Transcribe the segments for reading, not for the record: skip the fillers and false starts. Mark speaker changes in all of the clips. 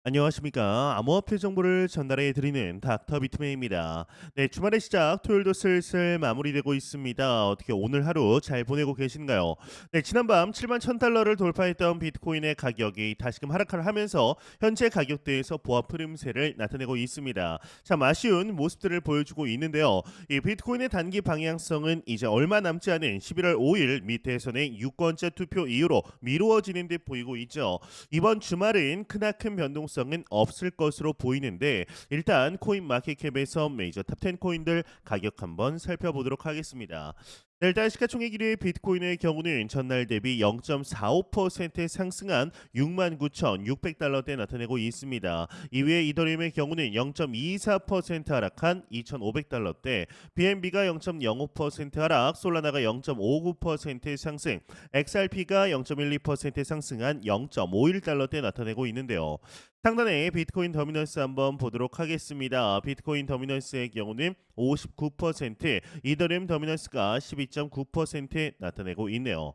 Speaker 1: 안녕하십니까. 암호화폐 정보를 전달해 드리는 닥터 비트맨입니다. 네, 주말의 시작 토요일도 슬슬 마무리되고 있습니다. 어떻게 오늘 하루 잘 보내고 계신가요? 네, 지난밤 7만 1000달러를 돌파했던 비트코인의 가격이 다시금 하락을 하면서 현재 가격대에서 보합 흐름세를 나타내고 있습니다. 참 아쉬운 모습들을 보여주고 있는데요. 이 비트코인의 단기 방향성은 이제 얼마 남지 않은 11월 5일 미 대선의 유권자 투표 이후로 미루어지는 듯 보이고 있죠. 이번 주말은 크나큰 변동성은 없을 것으로 보이는데 일단 코인 마켓캡에서 메이저 탑10 코인들 가격 한번 살펴보도록 하겠습니다. 네, 일단 시가총액 1위 비트코인의 경우는 전날 대비 0.45% 상승한 69,600달러대 나타내고 있습니다. 이외에 이더리움의 경우는 0.24% 하락한 2,500달러대, BNB가 0.05% 하락, 솔라나가 0.59% 상승, XRP가 0.12% 상승한 0.51달러대 나타내고 있는데요. 상단에 비트코인 더미넌스 한번 보도록 하겠습니다. 비트코인 더미넌스의 경우는 59%, 이더리움 더미넌스가 12.9% 나타내고 있네요.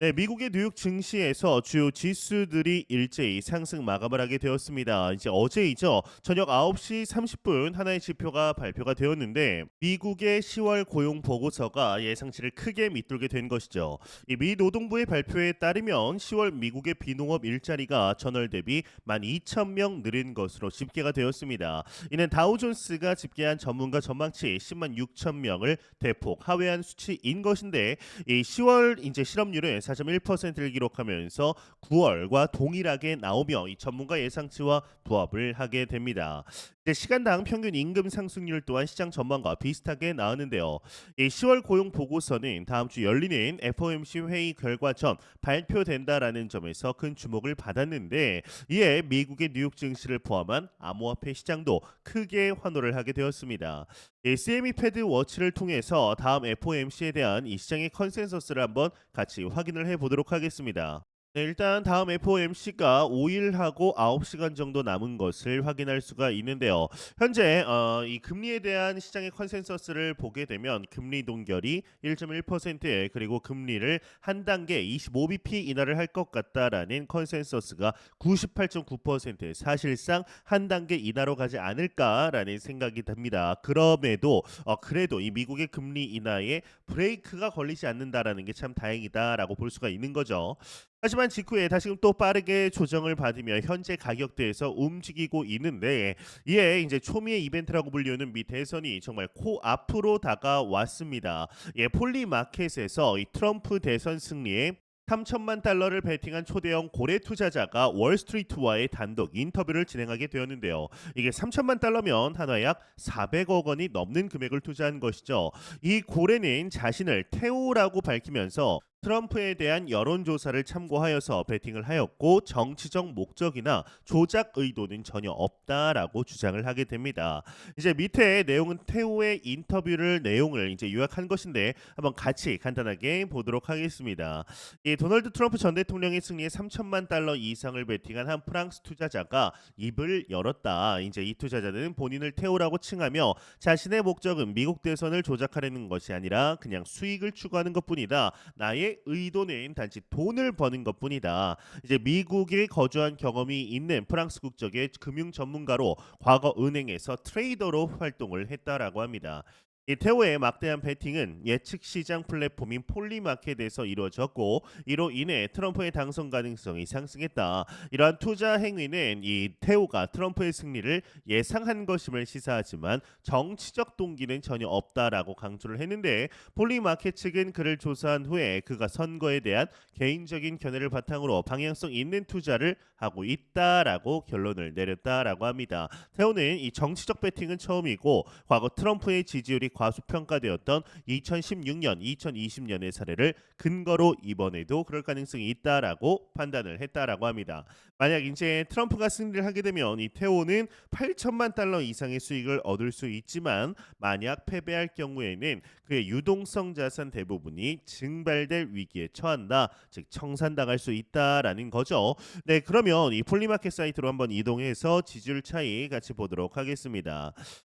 Speaker 1: 네, 미국의 뉴욕 증시에서 주요 지수들이 일제히 상승 마감을 하게 되었습니다. 이제 어제이죠. 저녁 9시 30분 하나의 지표가 발표가 되었는데 미국의 10월 고용 보고서가 예상치를 크게 밑돌게 된 것이죠. 이 미 노동부의 발표에 따르면 10월 미국의 비농업 일자리가 전월 대비 12,000명 늘은 것으로 집계가 되었습니다. 이는 다우존스가 집계한 전문가 전망치 10만 6천 명을 대폭 하회한 수치인 것인데 이 10월 이제 실업률은 4.1%를 기록하면서 9월과 동일하게 나오며 이 전문가 예상치와 부합을 하게 됩니다. 이제 시간당 평균 임금 상승률 또한 시장 전망과 비슷하게 나왔는데요. 이 10월 고용 보고서는 다음 주 열리는 FOMC 회의 결과 전 발표된다라는 점에서 큰 주목을 받았는데 이에 미국의 뉴욕 증시를 포함한 암호화폐 시장도 크게 환호를 하게 되었습니다. 이 CME 패드 워치를 통해서 다음 FOMC에 대한 이 시장의 컨센서스를 한번 같이 확인을 해 보도록 하겠습니다. 네, 일단 다음 FOMC가 5일하고 9시간 정도 남은 것을 확인할 수가 있는데요. 현재 이 금리에 대한 시장의 컨센서스를 보게 되면 금리 동결이 1.1% 그리고 금리를 한 단계 25bp 인하를 할 것 같다라는 컨센서스가 98.9% 사실상 한 단계 인하로 가지 않을까라는 생각이 듭니다. 그럼에도 그래도 이 미국의 금리 인하에 브레이크가 걸리지 않는다라는 게 참 다행이다라고 볼 수가 있는 거죠. 하지만 직후에 다시금 또 빠르게 조정을 받으며 현재 가격대에서 움직이고 있는데 이에 이제 초미의 이벤트라고 불리우는 미 대선이 정말 코앞으로 다가왔습니다. 예, 폴리마켓에서 이 트럼프 대선 승리에 3천만 달러를 베팅한 초대형 고래 투자자가 월스트리트와의 단독 인터뷰를 진행하게 되었는데요. 이게 3천만 달러면 한화 약 400억 원이 넘는 금액을 투자한 것이죠. 이 고래는 자신을 태우라고 밝히면서 트럼프에 대한 여론조사를 참고하여서 베팅을 하였고 정치적 목적이나 조작 의도는 전혀 없다라고 주장을 하게 됩니다. 이제 밑에 내용은 테오의 인터뷰를 내용을 이제 요약한 것인데 한번 같이 간단하게 보도록 하겠습니다. 이 도널드 트럼프 전 대통령의 승리에 3천만 달러 이상을 베팅한 한 프랑스 투자자가 입을 열었다. 이제 이 투자자는 본인을 태우라고 칭하며 자신의 목적은 미국 대선을 조작하려는 것이 아니라 그냥 수익을 추구하는 것뿐이다. 나의 의도는 단지 돈을 버는 것뿐이다. 이제 미국에 거주한 경험이 있는 프랑스 국적의 금융 전문가로 과거 은행에서 트레이더로 활동을 했다라고 합니다. 이 테오의 막대한 베팅은 예측 시장 플랫폼인 폴리마켓에서 이루어졌고 이로 인해 트럼프의 당선 가능성이 상승했다. 이러한 투자 행위는 이 테오가 트럼프의 승리를 예상한 것임을 시사하지만 정치적 동기는 전혀 없다라고 강조를 했는데 폴리마켓 측은 그를 조사한 후에 그가 선거에 대한 개인적인 견해를 바탕으로 방향성 있는 투자를 하고 있다라고 결론을 내렸다라고 합니다. 테오는 이 정치적 베팅은 처음이고 과거 트럼프의 지지율이 과소평가되었던 2016년, 2020년의 사례를 근거로 이번에도 그럴 가능성이 있다라고 판단을 했다라고 합니다. 만약 이제 트럼프가 승리를 하게 되면 이 테오는 8천만 달러 이상의 수익을 얻을 수 있지만 만약 패배할 경우에는 그의 유동성 자산 대부분이 증발될 위기에 처한다. 즉 청산당할 수 있다라는 거죠. 네, 그러면 이 폴리마켓 사이트로 한번 이동해서 지지율 차이 같이 보도록 하겠습니다.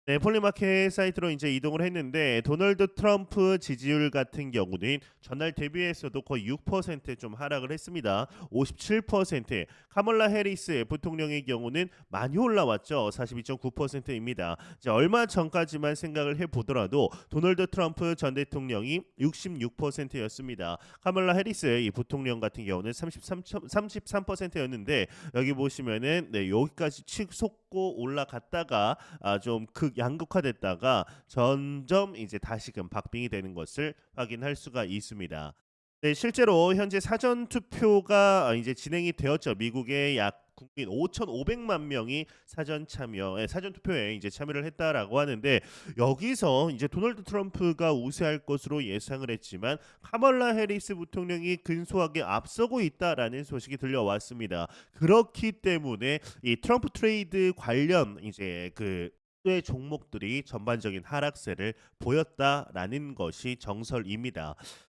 Speaker 1: 네, 폴리마켓 사이트로 이제 이동을 했는데 도널드 트럼프 지지율 같은 경우는 전날 대비해서도 거의 6%좀 하락을 했습니다. 57%. 카멀라 해리스 부통령의 경우는 많이 올라왔죠. 42.9%입니다. 이제 얼마 전까지만 생각을 해보더라도 도널드 트럼프 전 대통령이 66%였습니다. 카멀라 해리스 이 부통령 같은 경우는 33%였는데 여기 보시면은 네, 여기까지 치솟고 올라갔다가 좀 극양극화됐다가 점점 이제 다시금 박빙이 되는 것을 확인할 수가 있습니다. 네, 실제로 현재 사전 투표가 이제 진행이 되었죠. 미국의 약 국민 5,500만 명이 사전 투표에 이제 참여를 했다라고 하는데 여기서 이제 도널드 트럼프가 우세할 것으로 예상을 했지만 카멀라 해리스 부통령이 근소하게 앞서고 있다라는 소식이 들려왔습니다. 그렇기 때문에 이 트럼프 트레이드 관련 이제 의 종목들이 전반적인 하락세를 보였다라는 것이 정설입니다.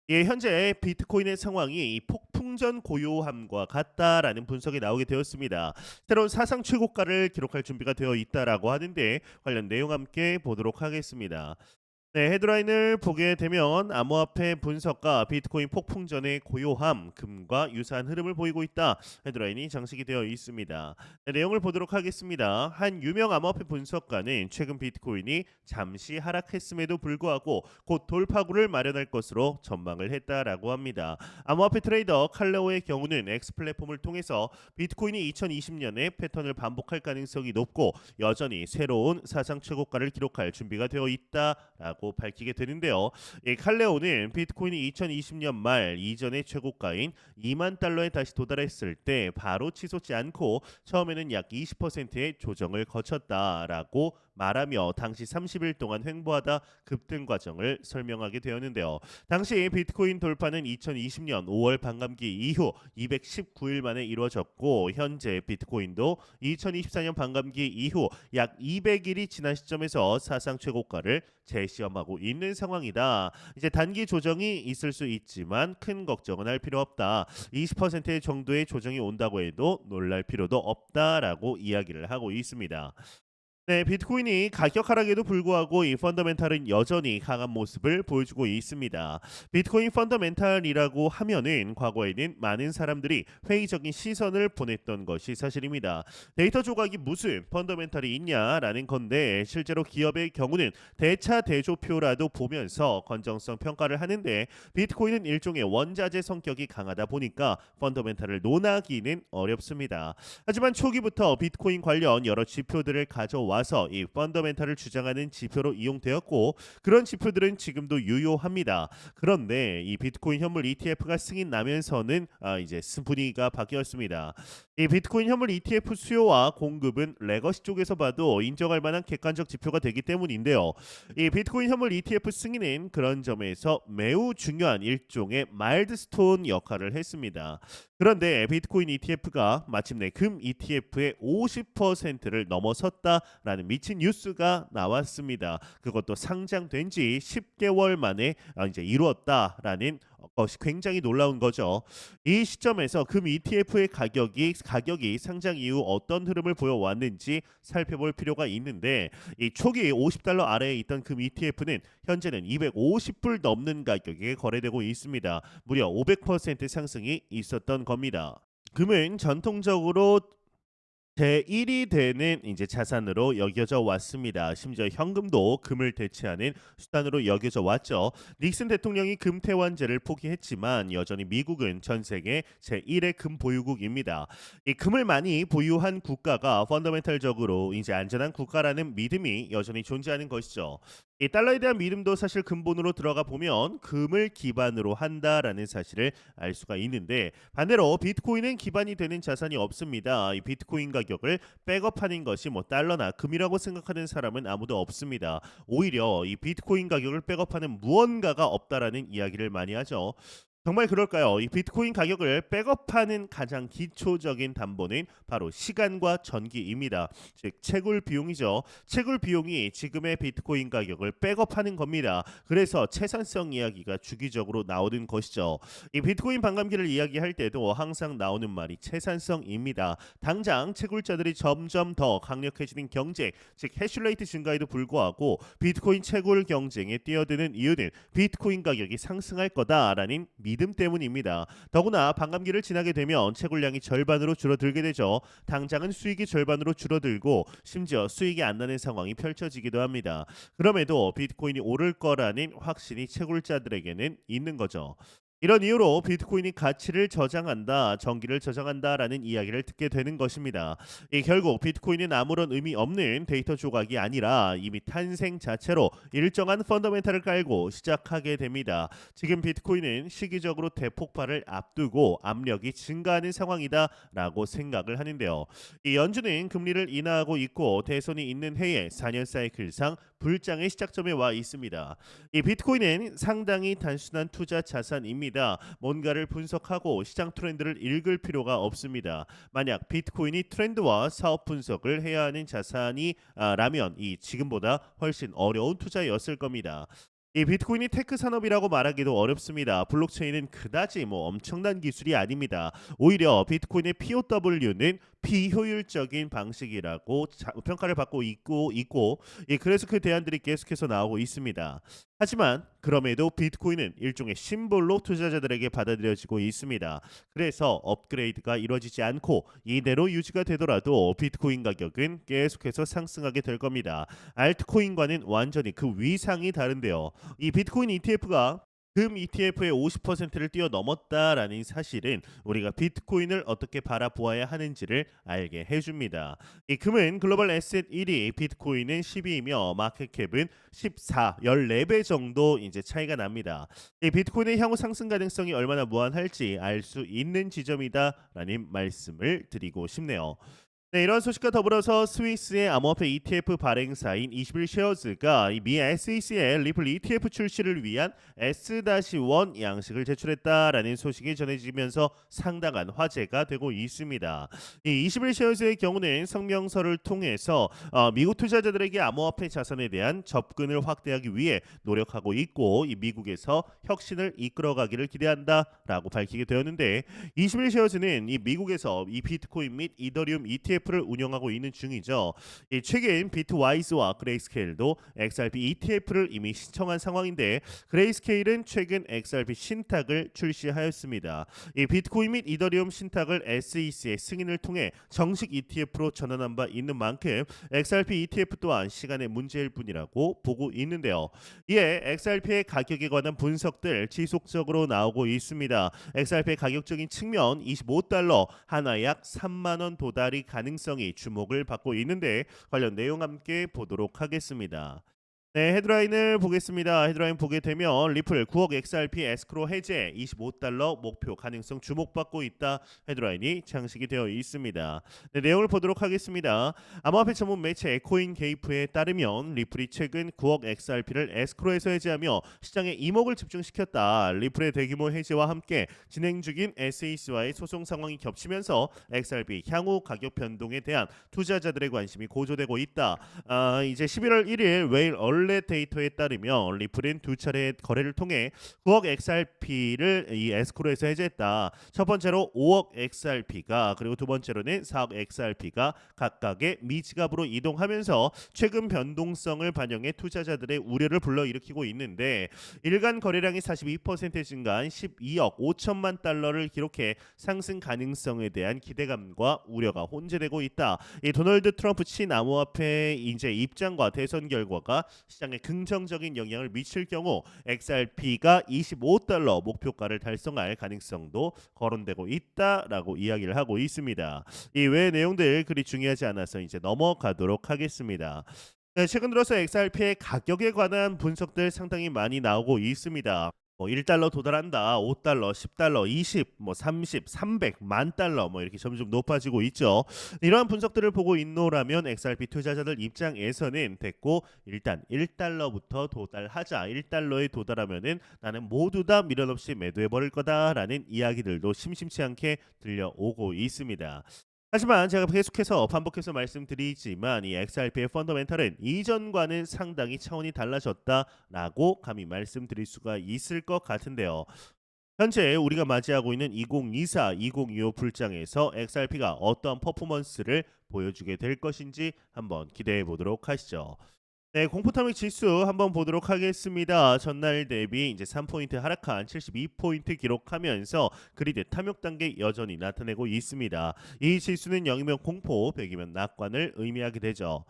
Speaker 1: 예, 현재 비트코인의 상황이 이 폭풍전 고요함과 같다라는 분석이 나오게 되었습니다. 새로운 사상 최고가를 기록할 준비가 되어 있다라고 하는데 관련 내용 함께 보도록 하겠습니다. 네, 헤드라인을 보게 되면 암호화폐 분석가 비트코인 폭풍 전의 고요함, 금과 유사한 흐름을 보이고 있다. 헤드라인이 장식이 되어 있습니다. 네, 내용을 보도록 하겠습니다. 한 유명 암호화폐 분석가는 최근 비트코인이 잠시 하락했음에도 불구하고 곧 돌파구를 마련할 것으로 전망을 했다라고 합니다. 암호화폐 트레이더 칼레오의 경우는 X 플랫폼을 통해서 비트코인이 2020년에 패턴을 반복할 가능성이 높고 여전히 새로운 사상 최고가를 기록할 준비가 되어 있다라고 밝히게 되는데요. 이 칼레오는 비트코인이 2020년 말 이전의 최고가인 2만 달러에 다시 도달했을 때 바로 치솟지 않고 처음에는 약 20%의 조정을 거쳤다라고 말하며 당시 30일 동안 횡보하다 급등 과정을 설명하게 되었는데요. 당시 비트코인 돌파는 2020년 5월 반감기 이후 219일 만에 이루어졌고 현재 비트코인도 2024년 반감기 이후 약 200일이 지난 시점에서 사상 최고가를 재시험하고 있는 상황이다. 이제 단기 조정이 있을 수 있지만 큰 걱정은 할 필요 없다. 20% 정도의 조정이 온다고 해도 놀랄 필요도 없다라고 이야기를 하고 있습니다. 네, 비트코인이 가격 하락에도 불구하고 이 펀더멘탈은 여전히 강한 모습을 보여주고 있습니다. 비트코인 펀더멘탈이라고 하면은 과거에는 많은 사람들이 회의적인 시선을 보냈던 것이 사실입니다. 데이터 조각이 무슨 펀더멘탈이 있냐라는 건데 실제로 기업의 경우는 대차 대조표라도 보면서 건정성 평가를 하는데 비트코인은 일종의 원자재 성격이 강하다 보니까 펀더멘탈을 논하기는 어렵습니다. 하지만 초기부터 비트코인 관련 여러 지표들을 가져와서 이 펀더멘탈을 주장하는 지표로 이용되었고 그런 지표들은 지금도 유효합니다. 그런데 이 비트코인 현물 ETF가 승인 나면서는 이제 분위기가 바뀌었습니다. 이 비트코인 현물 ETF 수요와 공급은 레거시 쪽에서 봐도 인정할 만한 객관적 지표가 되기 때문인데요. 이 비트코인 현물 ETF 승인은 그런 점에서 매우 중요한 일종의 마일드스톤 역할을 했습니다. 그런데 비트코인 ETF가 마침내 금 ETF의 50%를 넘어섰다라는 미친 뉴스가 나왔습니다. 그것도 상장된 지 10개월 만에 이제 이루었다라는 것이 굉장히 놀라운 거죠. 이 시점에서 금 ETF의 가격이 상장 이후 어떤 흐름을 보여왔는지 살펴볼 필요가 있는데 이 초기 50달러 아래에 있던 금 ETF는 현재는 250불 넘는 가격에 거래되고 있습니다. 무려 500% 상승이 있었던 겁니다. 금은 전통적으로 제1이 되는 이제 자산으로 여겨져 왔습니다. 심지어 현금도 금을 대체하는 수단으로 여겨져 왔죠. 닉슨 대통령이 금 태환제를 포기했지만 여전히 미국은 전 세계 제1의 금 보유국입니다. 이 금을 많이 보유한 국가가 펀더멘탈적으로 이제 안전한 국가라는 믿음이 여전히 존재하는 것이죠. 이 달러에 대한 믿음도 사실 근본으로 들어가 보면 금을 기반으로 한다라는 사실을 알 수가 있는데 반대로 비트코인은 기반이 되는 자산이 없습니다. 이 비트코인 가격을 백업하는 것이 뭐 달러나 금이라고 생각하는 사람은 아무도 없습니다. 오히려 이 비트코인 가격을 백업하는 무언가가 없다라는 이야기를 많이 하죠. 정말 그럴까요? 이 비트코인 가격을 백업하는 가장 기초적인 담보는 바로 시간과 전기입니다. 즉 채굴 비용이죠. 채굴 비용이 지금의 비트코인 가격을 백업하는 겁니다. 그래서 채산성 이야기가 주기적으로 나오는 것이죠. 이 비트코인 반감기를 이야기할 때도 항상 나오는 말이 채산성입니다. 당장 채굴자들이 점점 더 강력해지는 경쟁, 즉 해슐레이트 증가에도 불구하고 비트코인 채굴 경쟁에 뛰어드는 이유는 비트코인 가격이 상승할 거다라는 믿음 때문입니다. 더구나 반감기를 지나게 되면 채굴량이 절반으로 줄어들게 되죠. 당장은 수익이 절반으로 줄어들고 심지어 수익이 안 나는 상황이 펼쳐지기도 합니다. 그럼에도 비트코인이 오를 거라는 확신이 채굴자들에게는 있는 거죠. 이런 이유로 비트코인이 가치를 저장한다, 전기를 저장한다라는 이야기를 듣게 되는 것입니다. 결국 비트코인은 아무런 의미 없는 데이터 조각이 아니라 이미 탄생 자체로 일정한 펀더멘탈을 깔고 시작하게 됩니다. 지금 비트코인은 시기적으로 대폭발을 앞두고 압력이 증가하는 상황이다라고 생각을 하는데요. 이 연준은 금리를 인하하고 있고 대선이 있는 해에 4년 사이클상 불장의 시작점에 와 있습니다. 이 비트코인은 상당히 단순한 투자 자산입니다. 뭔가를 분석하고 시장 트렌드를 읽을 필요가 없습니다. 만약 비트코인이 트렌드와 사업 분석을 해야 하는 자산이 라면 이 지금보다 훨씬 어려운 투자였을 겁니다. 이 비트코인이 테크 산업이라고 말하기도 어렵습니다. 블록체인은 그다지 엄청난 기술이 아닙니다. 오히려 비트코인의 POW는 비효율적인 방식이라고 평가를 받고 있고 그래서 그 대안들이 계속해서 나오고 있습니다. 하지만 그럼에도 비트코인은 일종의 심볼로 투자자들에게 받아들여지고 있습니다. 그래서 업그레이드가 이루어지지 않고 이대로 유지가 되더라도 비트코인 가격은 계속해서 상승하게 될 겁니다. 알트코인과는 완전히 그 위상이 다른데요. 이 비트코인 ETF가 금 ETF의 50%를 뛰어넘었다라는 사실은 우리가 비트코인을 어떻게 바라보아야 하는지를 알게 해줍니다. 이 금은 글로벌 에셋 1위, 비트코인은 10위이며 마켓캡은 14, 14배 정도 이제 차이가 납니다. 이 비트코인의 향후 상승 가능성이 얼마나 무한할지 알 수 있는 지점이다라는 말씀을 드리고 싶네요. 네, 이런 소식과 더불어서 스위스의 암호화폐 ETF 발행사인 21쉐어즈가 미 SEC의 리플 ETF 출시를 위한 S-1 양식을 제출했다라는 소식이 전해지면서 상당한 화제가 되고 있습니다. 이 21쉐어즈의 경우는 성명서를 통해서 미국 투자자들에게 암호화폐 자산에 대한 접근을 확대하기 위해 노력하고 있고 이 미국에서 혁신을 이끌어가기를 기대한다라고 밝히게 되었는데 21쉐어즈는 이 미국에서 이 비트코인 및 이더리움 ETF를 운영하고 있는 중이죠. 최근 비트와이즈와 그레이스케일도 XRP ETF를 이미 신청한 상황인데 그레이스케일은 최근 XRP 신탁을 출시하였습니다. 이 비트코인 및 이더리움 신탁을 SEC의 승인을 통해 정식 ETF로 전환한 바 있는 만큼 XRP ETF 또한 시간의 문제일 뿐이라고 보고 있는데요. 이에 XRP의 가격에 관한 분석들 지속적으로 나오고 있습니다. XRP의 가격적인 측면 25달러 하나에 약 3만 원 도달이 가능성이 주목을 받고 있는데 관련 내용 함께 보도록 하겠습니다. 네, 헤드라인을 보겠습니다. 헤드라인 보게 되면 리플 9억 XRP 에스크로 해제 25달러 목표 가능성 주목받고 있다. 헤드라인이 장식이 되어 있습니다. 네, 내용을 보도록 하겠습니다. 암호화폐 전문 매체 에코인 게이프에 따르면 리플이 최근 9억 XRP를 에스크로에서 해제하며 시장에 이목을 집중시켰다. 리플의 대규모 해제와 함께 진행 중인 SEC와의 소송 상황이 겹치면서 XRP 향후 가격 변동에 대한 투자자들의 관심이 고조되고 있다. 이제 11월 1일 웨일 원래 데이터에 따르면 리플은 두 차례 거래를 통해 9억 XRP를 이 에스크로에서 해제했다. 첫 번째로 5억 XRP가 그리고 두 번째로는 4억 XRP가 각각의 미지갑으로 이동하면서 최근 변동성을 반영해 투자자들의 우려를 불러일으키고 있는데 일간 거래량이 42% 증가한 12억 5천만 달러를 기록해 상승 가능성에 대한 기대감과 우려가 혼재되고 있다. 이 도널드 트럼프 친암호화폐 이제 입장과 대선 결과가 시장에 긍정적인 영향을 미칠 경우 XRP가 25달러 목표가를 달성할 가능성도 거론되고 있다라고 이야기를 하고 있습니다. 이 외의 내용들 그리 중요하지 않아서 이제 넘어가도록 하겠습니다. 네, 최근 들어서 XRP의 가격에 관한 분석들 상당히 많이 나오고 있습니다. 뭐 $1 도달한다. $5, $10, 20, 뭐 30, 300, $10,000 뭐 이렇게 점점 높아지고 있죠. 이러한 분석들을 보고 있노라면 XRP 투자자들 입장에서는 됐고 일단 $1부터 도달하자. $1에 도달하면은 나는 모두 다 미련 없이 매도해 버릴 거다라는 이야기들도 심심치 않게 들려오고 있습니다. 하지만 제가 계속해서 반복해서 말씀드리지만 이 XRP의 펀더멘탈은 이전과는 상당히 차원이 달라졌다라고 감히 말씀드릴 수가 있을 것 같은데요. 현재 우리가 맞이하고 있는 2024, 2025 불장에서 XRP가 어떠한 퍼포먼스를 보여주게 될 것인지 한번 기대해 보도록 하시죠. 네, 공포탐욕 지수 한번 보도록 하겠습니다. 전날 대비 이제 3포인트 하락한 72포인트 기록하면서 그리드 탐욕 단계 여전히 나타내고 있습니다. 이 지수는 0이면 공포, 100이면 낙관을 의미하게 되죠.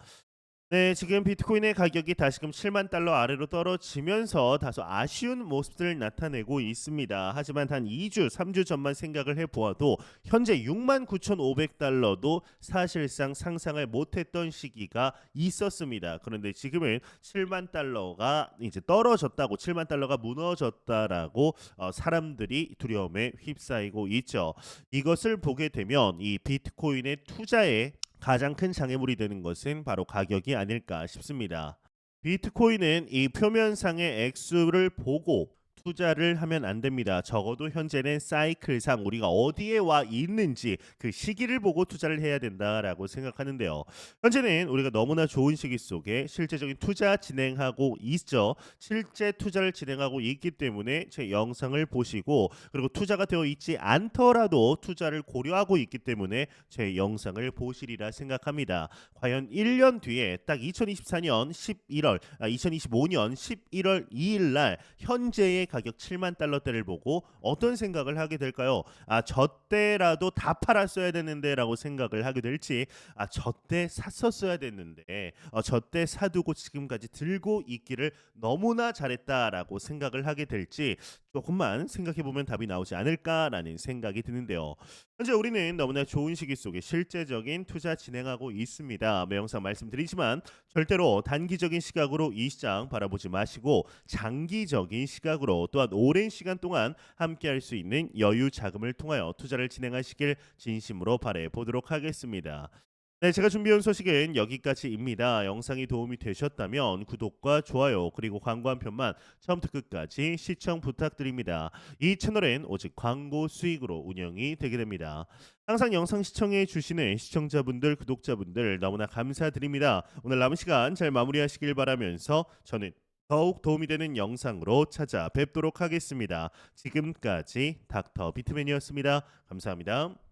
Speaker 1: 네, 지금 비트코인의 가격이 다시금 $70,000 아래로 떨어지면서 다소 아쉬운 모습들을 나타내고 있습니다. 하지만 한 2주, 3주 전만 생각을 해보아도 현재 $69,500도 사실상 상상을 못했던 시기가 있었습니다. 그런데 지금은 $70,000가 이제 떨어졌다고, $70,000가 무너졌다라고 사람들이 두려움에 휩싸이고 있죠. 이것을 보게 되면 이 비트코인의 투자에 가장 큰 장애물이 되는 것은 바로 가격이 아닐까 싶습니다. 비트코인은 이 표면상의 액수를 보고 투자를 하면 안 됩니다. 적어도 현재는 사이클상 우리가 어디에 와 있는지 그 시기를 보고 투자를 해야 된다라고 생각하는데요. 현재는 우리가 너무나 좋은 시기 속에 실제적인 투자 진행하고 있죠. 실제 투자를 진행하고 있기 때문에 제 영상을 보시고 그리고 투자가 되어 있지 않더라도 투자를 고려하고 있기 때문에 제 영상을 보시리라 생각합니다. 과연 1년 뒤에 딱 2024년 11월, 2025년 11월 2일 날 현재의 가격 $70,000대를 보고 어떤 생각을 하게 될까요? 저때라도 다 팔았어야 되는데라고 생각을 하게 될지, 저때 샀었어야 됐는데 저때 사두고 지금까지 들고 있기를 너무나 잘했다라고 생각을 하게 될지 조금만 생각해 보면 답이 나오지 않을까라는 생각이 드는데요. 현재 우리는 너무나 좋은 시기 속에 실제적인 투자 진행하고 있습니다. 매 영상 말씀드리지만 절대로 단기적인 시각으로 이 시장 바라보지 마시고 장기적인 시각으로 또한 오랜 시간 동안 함께할 수 있는 여유 자금을 통하여 투자를 진행하시길 진심으로 바래 보도록 하겠습니다. 네, 제가 준비한 소식은 여기까지입니다. 영상이 도움이 되셨다면 구독과 좋아요 그리고 광고 한 편만 처음부터 끝까지 시청 부탁드립니다. 이 채널은 오직 광고 수익으로 운영이 되게 됩니다. 항상 영상 시청해 주시는 시청자분들, 구독자분들 너무나 감사드립니다. 오늘 남은 시간 잘 마무리하시길 바라면서 저는 더욱 도움이 되는 영상으로 찾아뵙도록 하겠습니다. 지금까지 닥터 비트맨이었습니다. 감사합니다.